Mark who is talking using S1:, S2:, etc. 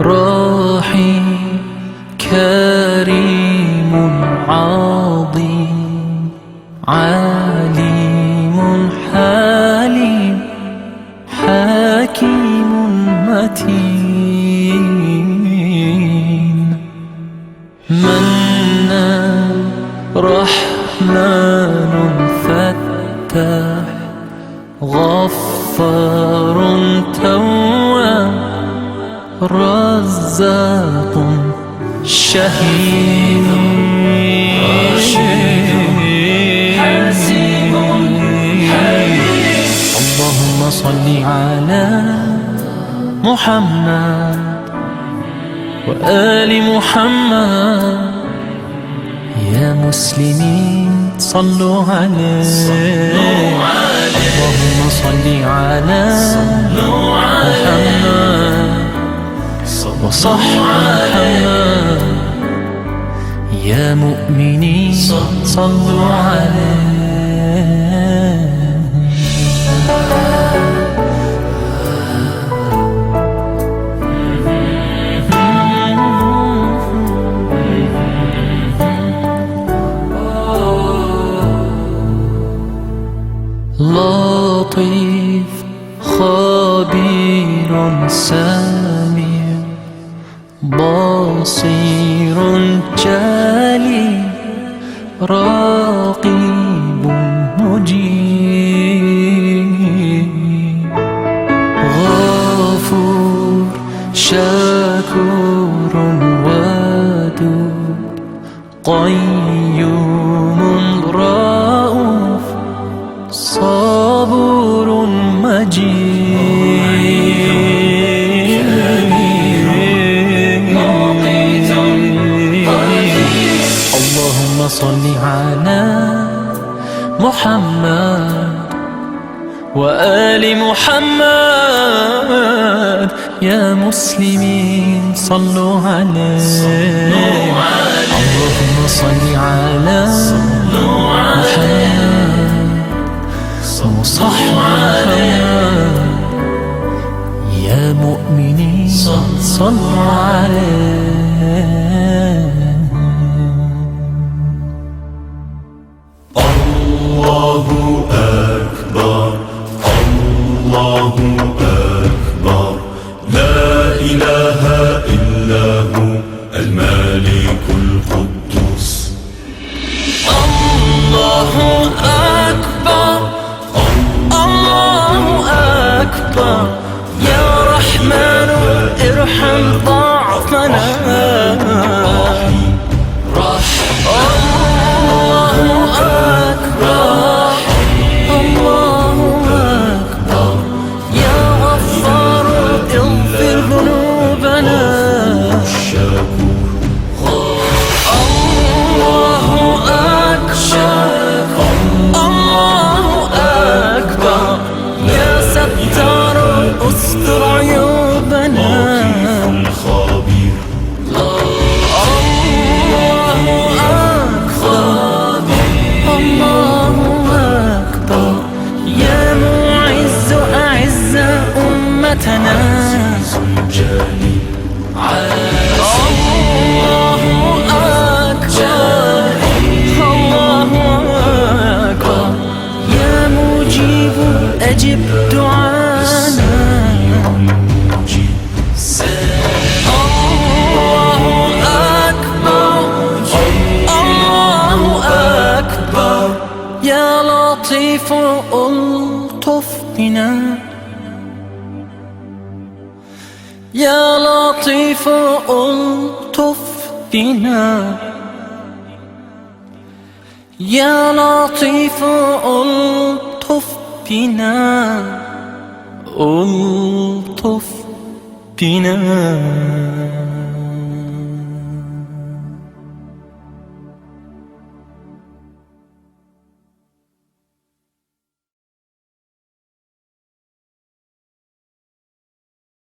S1: رحيم كريم عظيم عليم حليم حكيم متين منان رحمن فتاح غفار تواب رزاق شهيد حسيب حليم. اللهم صل على محمد وآل محمد. يا مسلمين صلوا عليه. اللهم صل على محمد وصحب محمد. يا مؤمنين صلوا عليه. لطيف خبير سميع بصير جلي رقيب مجيب غفور شكور ودود قيوم رؤوف صبور مجيد. اللهم صل على محمد وآل محمد. يا مسلمين صلوا عليه. اللهم صل على محمد وصحب محمد. يا مؤمنين صلوا عليه.
S2: الله أكبر الله أكبر لا إله إلا هو الملك القدوس.
S1: الله أكبر الله أكبر يا رحمن ارحم ضعفنا. الله أكبر الله أكبر يا غفار اغفر ذنوبنا. الله أكبر الله أكبر يا ستار استر عيوبنا. عزيز
S2: جليل
S1: الله أكبر الله أكبر يا مجيب أجب دعانا. الله أكبر الله أكبر يا لطيف ألطف بنا. يا لطيف ألطف بنا. يا لطيف ألطف بنا ألطف بنا.